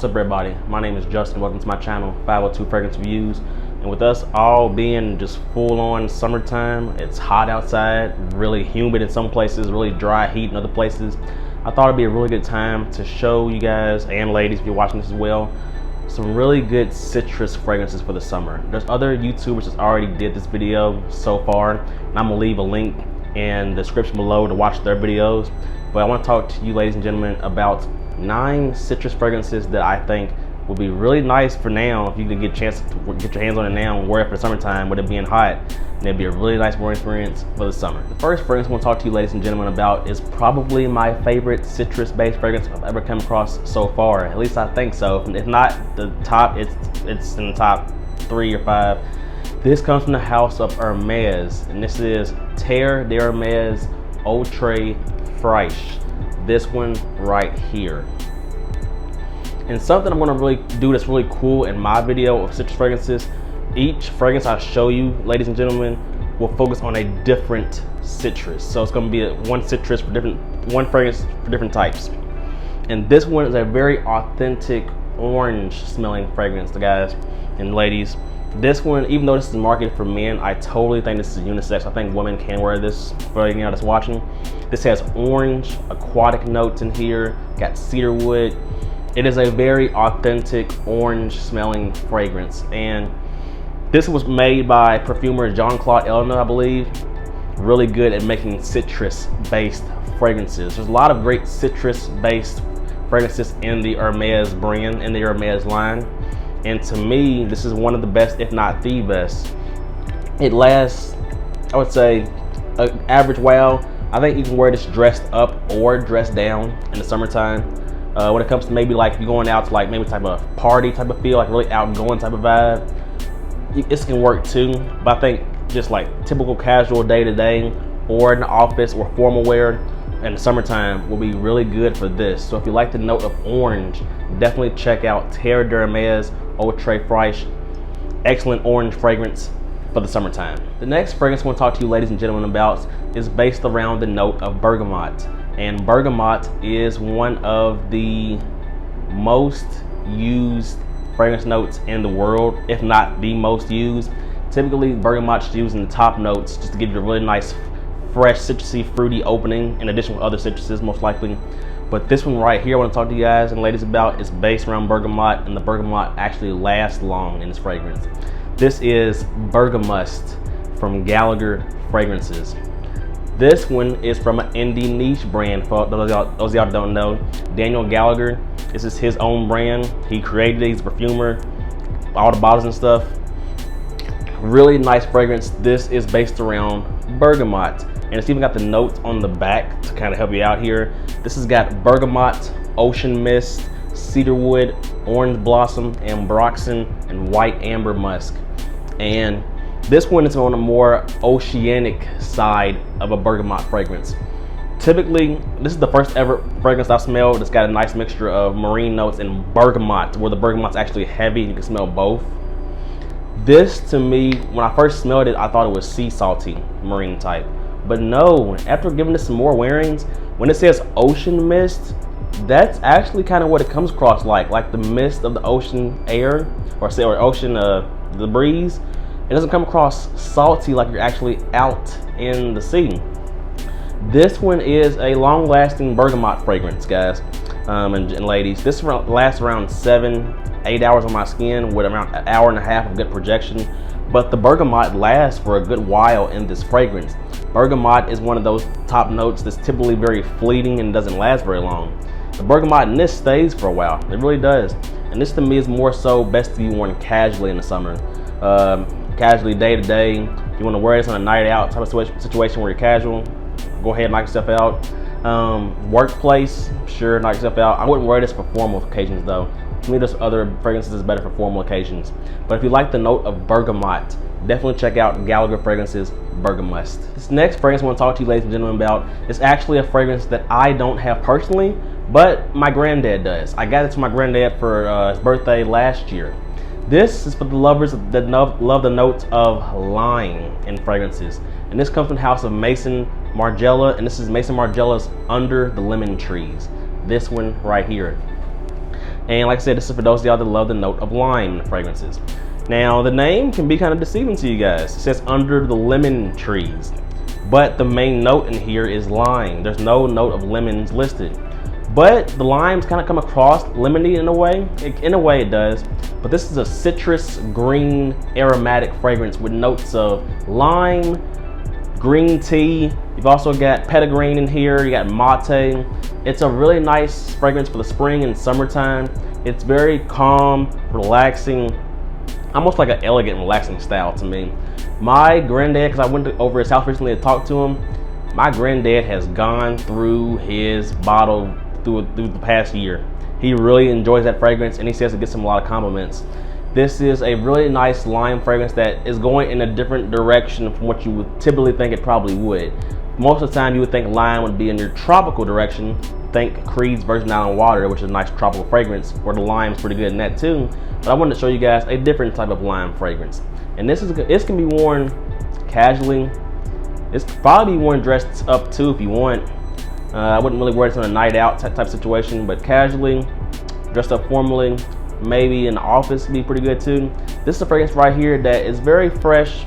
What's up, everybody? My name is Justin. Welcome to my channel, 502 Fragrance Reviews. And with us all being just full on summertime, it's hot outside, really humid in some places, really dry heat in other places. I thought it'd be a really good time to show you guys, and ladies if you're watching this as well, some really good citrus fragrances for the summer. There's other YouTubers that already did this video so far, and I'm gonna leave a link in the description below to watch their videos. But I want to talk to you, ladies and gentlemen, about 9 citrus fragrances that I think will be really nice for now. If you can get a chance to get your hands on it now and wear it for the summertime with it being hot, and it'd be a really nice wearing experience for the summer. The first fragrance I want to talk to you, ladies and gentlemen, about is probably my favorite citrus-based fragrance I've ever come across so far. At least I think so. If not the top, it's in the top 3 or 5. This comes from the house of HERMES, and this is TERRE de HERMES Ultra Fraîche. This one right here. And something I'm gonna really do that's really cool in my video of citrus fragrances, each fragrance I show you, ladies and gentlemen, will focus on a different citrus. So it's gonna be one fragrance for different types. And this one is a very authentic orange smelling fragrance, guys and ladies. This one, even though this is marketed for men, I totally think this is unisex. I think women can wear this for you that's watching. This has orange, aquatic notes in here, got cedar wood. It is a very authentic orange smelling fragrance. And this was made by perfumer Jean-Claude Elena, I believe. Really good at making citrus-based fragrances. There's a lot of great citrus-based fragrances in the HERMES brand, in the HERMES line. And to me, this is one of the best, if not the best. It lasts, I would say, an average wow. I think you can wear this dressed up or dressed down in the summertime. When it comes to maybe like you're going out to like maybe type of party type of feel, like really outgoing type of vibe, this can work too. But I think just like typical casual day to day or in the office or formal wear in the summertime will be really good for this. So if you like the note of orange, definitely check out TERRE de HERMES Ultra Fraîche. Excellent orange fragrance for the summertime. The next fragrance I want to talk to you, ladies and gentlemen, about is based around the note of bergamot. And bergamot is one of the most used fragrance notes in the world, if not the most used. Typically, bergamot's used in the top notes just to give you a really nice, fresh, citrusy, fruity opening, in addition to other citruses, most likely. But this one right here I want to talk to you guys and ladies about is based around bergamot, and the bergamot actually lasts long in this fragrance. This is BERGAMUST from Gallagher Fragrances. This one is from an indie niche brand. For those of y'all don't know, Daniel Gallagher, this is his own brand. He created it, he's a perfumer, all the bottles and stuff. Really nice fragrance. This is based around bergamot. And it's even got the notes on the back to kind of help you out here. This has got bergamot, ocean mist, cedarwood, orange blossom, ambroxan, and white amber musk. And this one is on a more oceanic side of a bergamot fragrance. Typically, this is the first ever fragrance I've smelled that's got a nice mixture of marine notes and bergamot, where the bergamot's actually heavy and you can smell both. This, to me, when I first smelled it, I thought it was sea salty, marine type. But no, after giving this some more wearings, when it says ocean mist, that's actually kind of what it comes across like the mist of the ocean air, or ocean, the breeze. It doesn't come across salty like you're actually out in the sea. This one is a long-lasting bergamot fragrance, guys and ladies. This lasts around 7-8 hours on my skin with around an hour and a half of good projection. But the bergamot lasts for a good while in this fragrance. Bergamot is one of those top notes that's typically very fleeting and doesn't last very long. The bergamot in this stays for a while. It really does. And this to me is more so best to be worn casually in the summer. Casually day to day. If you want to wear this on a night out type of situation where you're casual, go ahead and knock yourself out. Workplace, sure, knock yourself out. I wouldn't wear this for formal occasions though. To me, there's other fragrances that's better for formal occasions. But if you like the note of bergamot, definitely check out Gallagher Fragrances BERGAMUST. This next fragrance I want to talk to you, ladies and gentlemen, about is actually a fragrance that I don't have personally, but my granddad does. I got it to my granddad for his birthday last year. This is for the lovers that love the notes of lime in fragrances. And this comes from the house of Maison Margiela, and this is Maison Margiela's Under the Lemon Trees. This one right here. And like I said, this is for those of y'all that love the note of lime in fragrances. Now, the name can be kind of deceiving to you guys. It says under the lemon trees, but the main note in here is lime. There's no note of lemons listed, but the limes kind of come across lemony in a way. In a way it does, but this is a citrus green aromatic fragrance with notes of lime, green tea. You've also got petitgreen in here, you got mate. It's a really nice fragrance for the spring and summertime. It's very calm, relaxing, almost like an elegant, relaxing style to me. My granddad, because I went over his house recently to talk to him, my granddad has gone through his bottle through the past year. He really enjoys that fragrance, and he says it gets him a lot of compliments. This is a really nice lime fragrance that is going in a different direction from what you would typically think it probably would. Most of the time you would think lime would be in your tropical direction. Think Creed's Virgin Island Water, which is a nice tropical fragrance, where the lime's pretty good in that too. But I wanted to show you guys a different type of lime fragrance. And this can be worn casually. It's probably be worn dressed up too if you want. I wouldn't really wear this on a night out type situation, but casually, dressed up formally, maybe in the office would be pretty good too. This is a fragrance right here that is very fresh,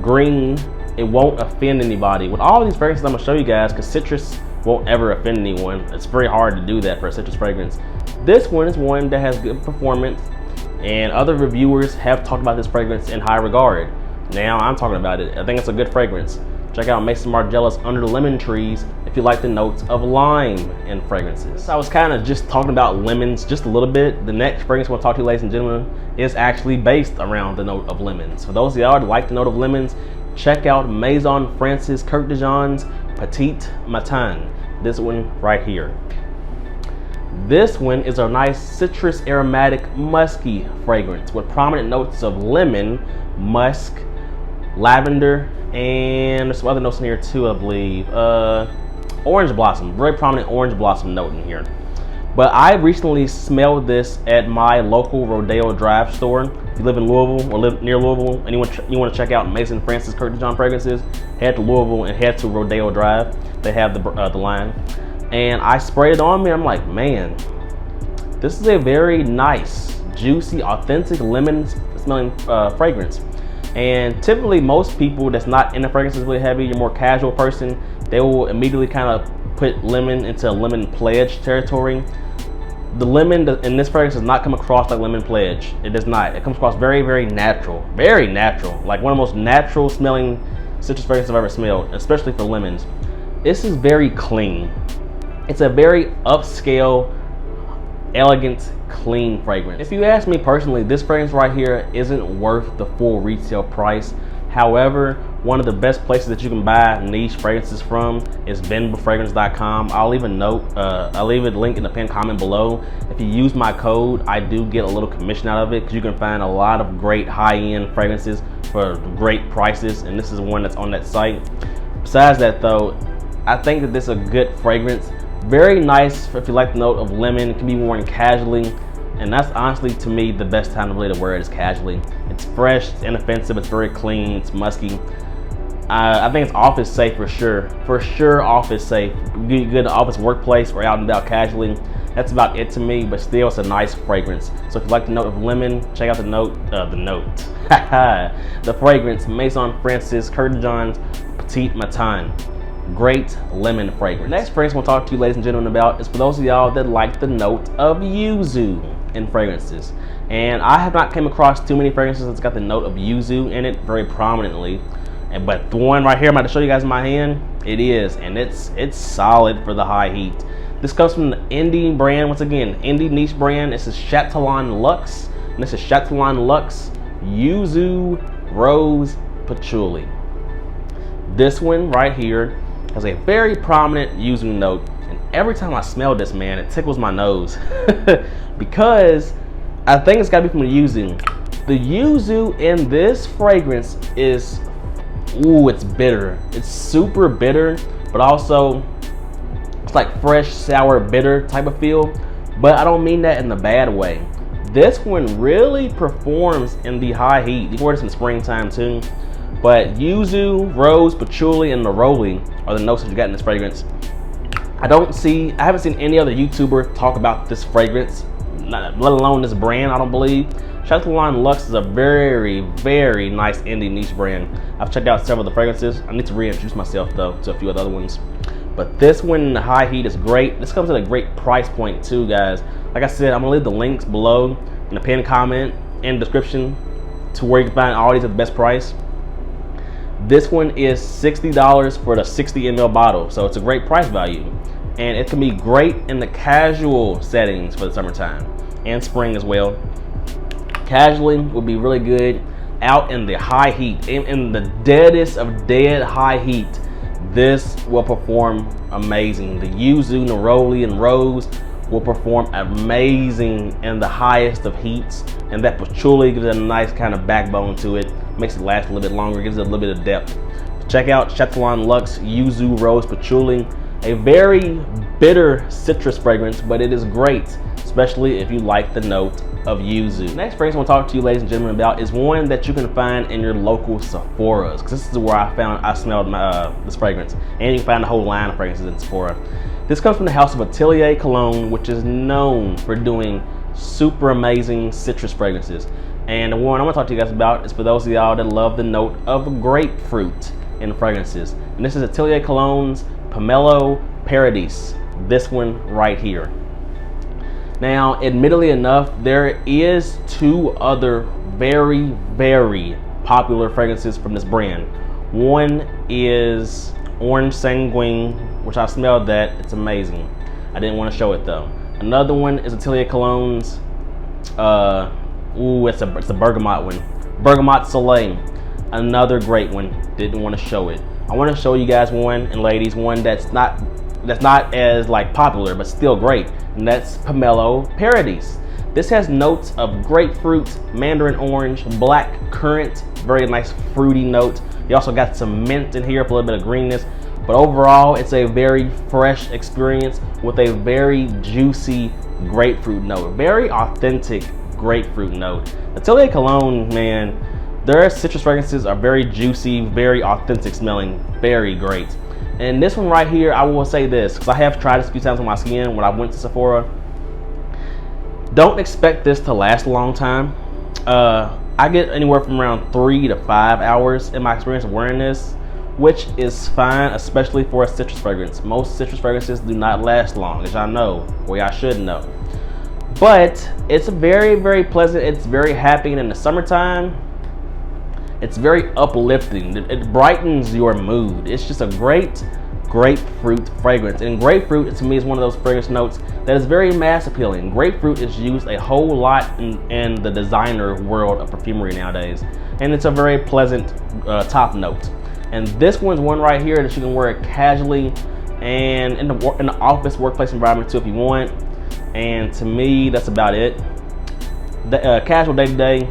green. It won't offend anybody. With all these fragrances I'm gonna show you guys, because citrus won't ever offend anyone. It's very hard to do that for a citrus fragrance. This one is one that has good performance, and other reviewers have talked about this fragrance in high regard. Now I'm talking about it. I think it's a good fragrance. Check out Maison Margiela's Under the Lemon Trees if you like the notes of lime in fragrances. I was kind of just talking about lemons just a little bit. The next fragrance I want to talk to you, ladies and gentlemen, is actually based around the note of lemons. For those of y'all that like the note of lemons, check out Maison Francis KURKDIJAN's Petit Matin. This one right here. This one is a nice citrus aromatic musky fragrance with prominent notes of lemon, musk, lavender, and there's some other notes in here too, I believe. Orange blossom, very prominent orange blossom note in here. But I recently smelled this at my local Rodeo Drive store. If you live in Louisville or live near Louisville and you want to check out Maison Francis KURKDIJAN fragrances, head to Louisville and head to Rodeo Drive. They have the line. And I sprayed it on me. I'm like, man, this is a very nice, juicy, authentic lemon smelling fragrance. And typically most people that's not into fragrances really heavy, you're a more casual person, they will immediately kind of put lemon into lemon pledge territory. The lemon in this fragrance does not come across like lemon pledge. It does not. It comes across very, very natural. Very natural. Like one of the most natural smelling citrus fragrances I've ever smelled, especially for lemons. This is very clean. It's a very upscale, elegant, clean fragrance. If you ask me personally, this fragrance right here isn't worth the full retail price. However, one of the best places that you can buy niche fragrances from is benbafragrance.com. I'll leave a note, I'll leave a link in the pinned comment below. If you use my code, I do get a little commission out of it because you can find a lot of great high-end fragrances for great prices, and this is one that's on that site. Besides that though, I think that this is a good fragrance. Very nice if you like the note of lemon. It can be worn casually, and that's honestly to me the best time really to wear it is casually. It's fresh, it's inoffensive, it's very clean, it's musky. I think it's office safe for sure. For sure office safe. Good office, workplace, or out and about casually. That's about it to me, but still it's a nice fragrance. So if you like the note of lemon, check out the fragrance, Maison Francis KURKDIJAN's Petit Matin. Great lemon fragrance. Next fragrance we'll talk to you, ladies and gentlemen, about is for those of y'all that like the note of yuzu in fragrances. And I have not came across too many fragrances that's got the note of yuzu in it very prominently. But the one right here I'm about to show you guys in my hand, it is, and it's solid for the high heat. This comes from the indie brand, once again, indie niche brand. This is Chatillon Luxe, and this is Chatillon Luxe Yuzu Rose Patchouli. This one right here has a very prominent yuzu note, and every time I smell this, man, it tickles my nose because I think it's got to be from the yuzu. The yuzu in this fragrance is, ooh, it's bitter. It's super bitter, but also it's like fresh, sour, bitter type of feel. But I don't mean that in the bad way. This one really performs in the high heat. You can wear this in springtime too. But yuzu, rose, patchouli, and neroli are the notes that you got in this fragrance. I haven't seen any other YouTuber talk about this fragrance let alone this brand, I don't believe. CHATILLON Luxe is a very, very nice indie niche brand. I've checked out several of the fragrances. I need to reintroduce myself though to a few of the other ones. But this one, the high heat, is great. This comes at a great price point too, guys. Like I said, I'm gonna leave the links below in the pinned comment and description to where you can find all these at the best price. This one is $60 for the 60 ml bottle, so it's a great price value. And it can be great in the casual settings for the summertime and spring as well. Casually would be really good out in the high heat, in the deadest of dead high heat. This will perform amazing. The YUZU, Neroli, and Rose will perform amazing in the highest of heats, and that patchouli gives it a nice kind of backbone to it, makes it last a little bit longer, gives it a little bit of depth. Check out CHATILLON Luxe YUZU Rose Patchouli, a very bitter citrus fragrance, but it is great, especially if you like the note of yuzu. Next fragrance I want to talk to you, ladies and gentlemen, about is one that you can find in your local Sephora's, because this is where I smelled this fragrance, and you can find a whole line of fragrances in Sephora. This comes from the house of Atelier Cologne, which is known for doing super amazing citrus fragrances. And the one I want to talk to you guys about is for those of y'all that love the note of grapefruit in fragrances. And this is Atelier Cologne's POMELO Paradis, this one right here. Now, admittedly enough, there is two other very, very popular fragrances from this brand. One is Orange Sanguine, which I smelled that, it's amazing. I didn't want to show it though. Another one is Atelier Cologne's, it's a bergamot one. Bergamot Soleil, another great one, didn't want to show it. I want to show you guys one, and ladies, one that's not as like popular, but still great, and that's POMELO Paradis. This has notes of grapefruit, mandarin orange, black currant, very nice fruity note. You also got some mint in here for a little bit of greenness, but overall it's a very fresh experience with a very juicy grapefruit note, very authentic grapefruit note. Atelier Cologne, man, their citrus fragrances are very juicy, very authentic smelling, very great. And this one right here, I will say this, because I have tried this a few times on my skin when I went to Sephora. Don't expect this to last a long time. I get anywhere from around 3 to 5 hours in my experience of wearing this, which is fine, especially for a citrus fragrance. Most citrus fragrances do not last long, as y'all know, or y'all should know. But it's very, very pleasant. It's very happy, and in the summertime, it's very uplifting. It brightens your mood. It's just a great grapefruit fragrance. And grapefruit, to me, is one of those fragrance notes that is very mass appealing. Grapefruit is used a whole lot in the designer world of perfumery nowadays. And it's a very pleasant top note. And this one's one right here that you can wear casually and in the office, workplace environment too if you want. And to me, that's about it. Casual day-to-day,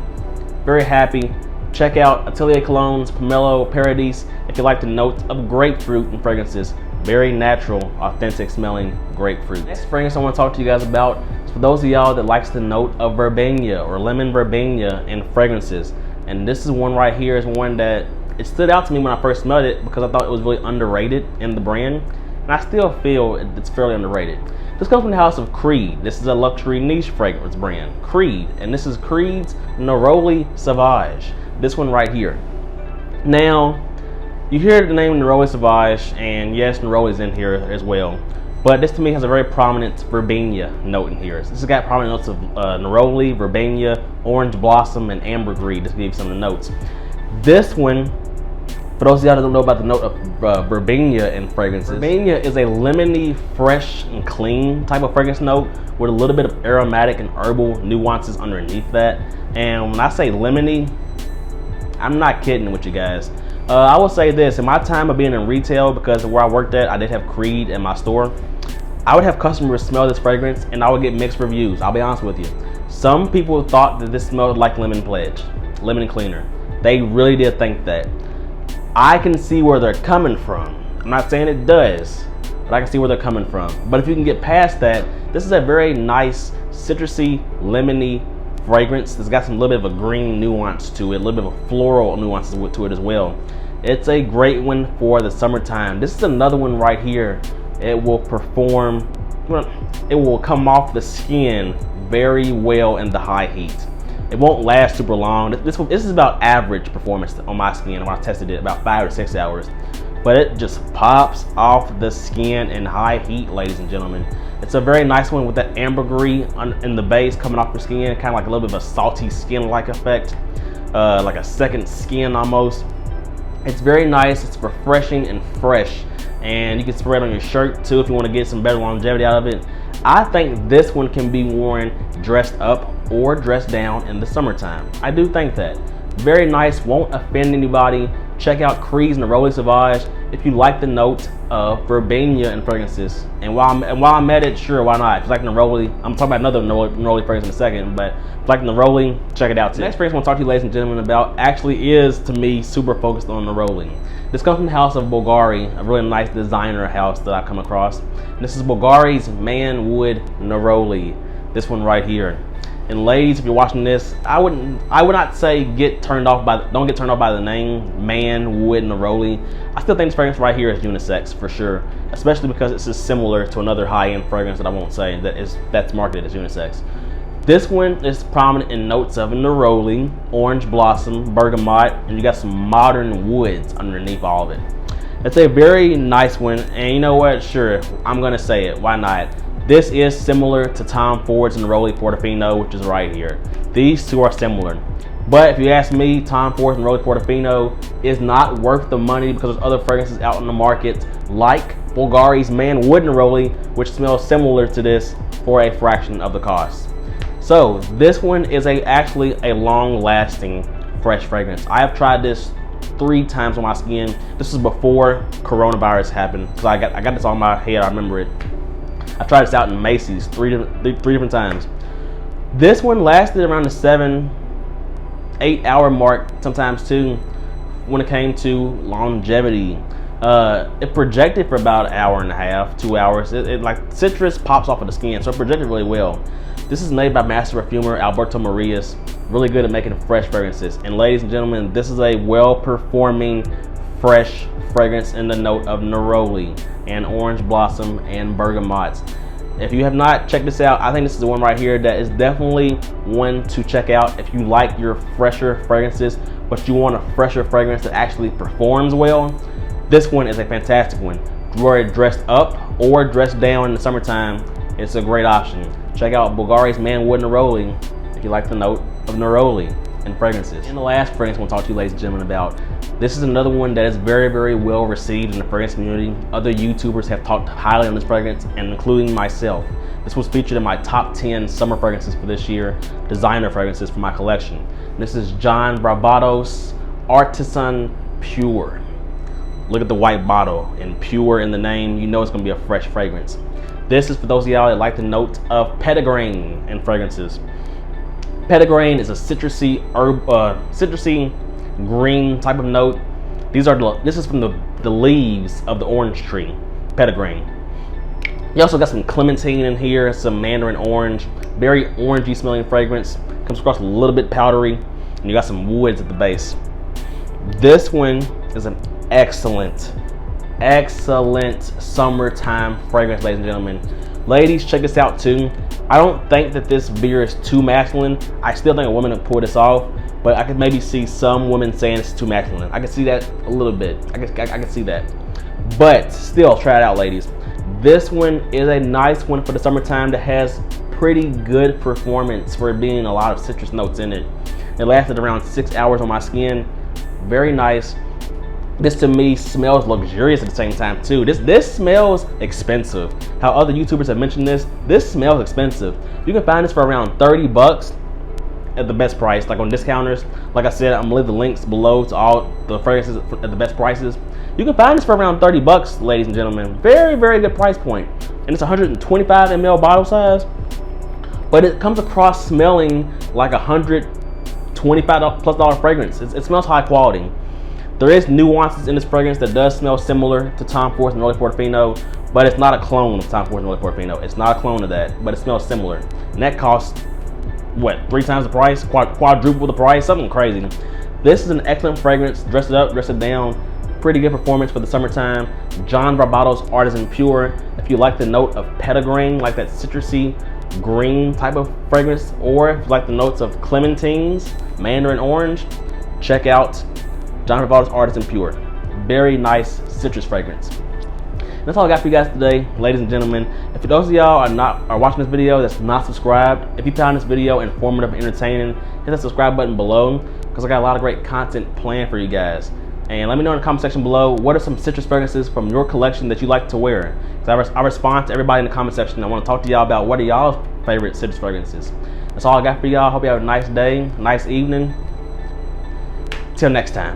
very happy. Check out Atelier Cologne's POMELO Paradis if you like the notes of grapefruit and fragrances. Very natural, authentic smelling grapefruit. Next fragrance I want to talk to you guys about is for those of y'all that likes the note of verbena or lemon verbena in fragrances. And this is one right here, is one that it stood out to me when I first smelled it because I thought it was really underrated in the brand. And I still feel it's fairly underrated. This comes from the house of Creed. This is a luxury niche fragrance brand, Creed. And this is Creed's Neroli Sauvage. This one right here. Now, you hear the name Neroli Sauvage, and yes, Neroli is in here as well. But this to me has a very prominent verbena note in here. This has got prominent notes of Neroli, verbena, orange blossom, and ambergris. Just to give you some of the notes. This one, for those of y'all that don't know about the note of verbena in fragrances, verbena is a lemony, fresh, and clean type of fragrance note with a little bit of aromatic and herbal nuances underneath that. And when I say lemony, I'm not kidding with you guys. I will say this, in my time of being in retail, because of where I worked at, I did have Creed in my store. I would have customers smell this fragrance and I would get mixed reviews. I'll be honest with you. Some people thought that this smelled like lemon pledge, lemon cleaner. They really did think that. I can see where they're coming from. I'm not saying it does, but I can see where they're coming from. But if you can get past that, this is a very nice, citrusy, lemony fragrance that's got some little bit of a green nuance to it, a little bit of a floral nuances to it as well. It's a great one for the summertime. This is another one right here. It will perform, it will come off the skin very well in the high heat. It won't last super long. This is about average performance on my skin when I tested it, about 5 to 6 hours. But it just pops off the skin in high heat, ladies and gentlemen. It's a very nice one with that ambergris in the base coming off your skin, kind of like a little bit of a salty skin-like effect, like a second skin almost. It's very nice, it's refreshing and fresh, and you can spray it on your shirt too if you want to get some better longevity out of it. I think this one can be worn dressed up or dressed down in the summertime. I do think that. Very nice, won't offend anybody. Check out Creed's Neroli Sauvage if you like the note of verbena in fragrances. And while I'm at it, sure, why not? If you like Neroli, I'm talking about another Neroli fragrance in a second, but if you like Neroli, check it out too. The next fragrance I want to talk to you, ladies and gentlemen, about actually is, to me, super focused on Neroli. This comes from the house of BVLGARI, a really nice designer house that I come across. And this is BVLGARI's Manwood Neroli. This one right here. And ladies, if you're watching this, I would not say don't get turned off by the name Manwood Neroli. I still think this fragrance right here is unisex for sure, especially because it's just similar to another high-end fragrance that I won't say that's marketed as unisex. This one is prominent in notes of neroli, orange blossom, bergamot, and you got some modern woods underneath all of it. It's a very nice one, and you know what? Sure, I'm gonna say it. Why not? This is similar to Tom Ford's Neroli Portofino, which is right here. These two are similar. But if you ask me, Tom Ford's Neroli Portofino is not worth the money because there's other fragrances out in the market like BVLGARI's Manwood Neroli, which smells similar to this for a fraction of the cost. So this one is actually a long-lasting fresh fragrance. I have tried this 3 times on my skin. This is before coronavirus happened, because I got this on my head, I remember it. I tried this out in Macy's three different times. This one lasted around the 7-8 hour mark, sometimes too, when it came to longevity. It projected for about an hour and a half, 2 hours. It like citrus pops off of the skin, so it projected really well. This is made by master perfumer Alberto Marias, really good at making fresh fragrances. And ladies and gentlemen, this is a well-performing fresh fragrance in the note of neroli and orange blossom and bergamot. If you have not checked this out, I think this is the one right here that is definitely one to check out if you like your fresher fragrances, but you want a fresher fragrance that actually performs well. This one is a fantastic one. Wear it dressed up or dressed down in the summertime. It's a great option. Check out BVLGARI's Manwood Neroli if you like the note of neroli and fragrances. And the last fragrance I want to talk to you, ladies and gentlemen, about. This is another one that is very, very well received in the fragrance community. Other YouTubers have talked highly on this fragrance, and including myself. This was featured in my top 10 summer fragrances for this year, designer fragrances for my collection. This is John Varvatos Artisan Pure. Look at the white bottle and pure in the name. You know it's gonna be a fresh fragrance. This is for those of y'all that like the note of petitgrain in fragrances. Petitgrain is a citrusy green type of note. This is from the leaves of the orange tree, petitgrain. You also got some clementine in here, some mandarin orange, very orangey smelling fragrance. Comes across a little bit powdery, and you got some woods at the base. This one is an excellent summertime fragrance, ladies and gentlemen. Ladies, check this out too. I don't think that this beer is too masculine. I still think a woman would pull this off, but I could maybe see some women saying it's too masculine. I can see that a little bit. I can see that. But still, try it out, ladies. This one is a nice one for the summertime that has pretty good performance for being a lot of citrus notes in it. It lasted around 6 hours on my skin. Very nice. This to me smells luxurious at the same time too. This smells expensive. How other YouTubers have mentioned this smells expensive. You can find this for around 30 bucks at the best price, like on discounters. Like I said, I'm gonna leave the links below to all the fragrances at the best prices. You can find this for around 30 bucks, ladies and gentlemen. Very, very good price point. And it's 125 ml bottle size, but it comes across smelling like $125+ fragrance. It smells high quality. There is nuances in this fragrance that does smell similar to Tom Ford's Neroli Portofino, but it's not a clone of Tom Ford's Neroli Portofino. It's not a clone of that, but it smells similar. And that costs, what, 3 times the price? Quadruple the price? Something crazy. This is an excellent fragrance. Dress it up, dress it down. Pretty good performance for the summertime. John Varvatos Artisan Pure. If you like the note of petitgrain, like that citrusy green type of fragrance, or if you like the notes of clementines, mandarin orange, check out John Varvatos Artisan Pure. Very nice citrus fragrance. That's all I got for you guys today, ladies and gentlemen. If those of y'all are watching this video that's not subscribed, if you found this video informative and entertaining, hit that subscribe button below, because I got a lot of great content planned for you guys. And let me know in the comment section below, what are some citrus fragrances from your collection that you like to wear? Because I respond to everybody in the comment section. I want to talk to y'all about what are y'all's favorite citrus fragrances. That's all I got for y'all. Hope you have a nice day, nice evening. Till next time.